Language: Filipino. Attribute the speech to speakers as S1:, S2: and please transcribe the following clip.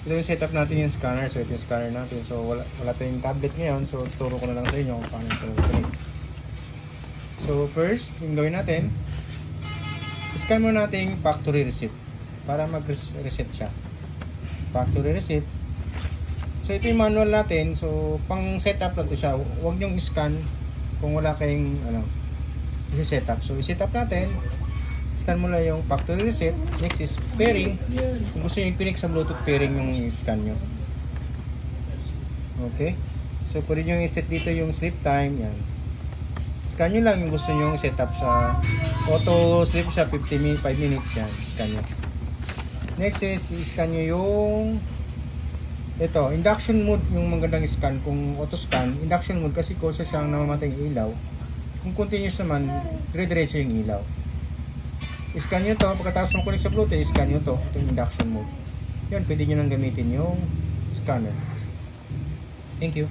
S1: ito yung setup natin yung scanner. So ito yung scanner natin. So wala tayong tablet ngayon. So turo ko na lang sa inyo kung paano ito connect. So first, yung gawin natin, scan mo natin factory receipt para mag-reset siya. Factory receipt. So ito yung manual natin. So pang setup lang ito siya. Huwag niyong scan kung wala kayong i-setup. So i-setup natin. Scan mo lang yung factory reset. Next is pairing. Kung gusto nyo i-connect sa Bluetooth pairing yung scan nyo. Okay. So pwede nyo i-set dito yung sleep time. Yan. Scan nyo lang yung gusto nyo i-setup sa auto sleep siya 5 minutes. Yan. Scan nyo. Next is i-scan nyo yung ito, induction mode yung magandang scan. Kung auto scan, induction mode kasi kosa siyang namamatay yung ilaw. Kung continuous naman, dire-diretso yung ilaw. I-scan nyo to, pagkatapos mo connect sa Bluetooth, i-scan nyo to, ito yung induction mode. Yan, pwede nyo nang gamitin yung scanner. Thank you.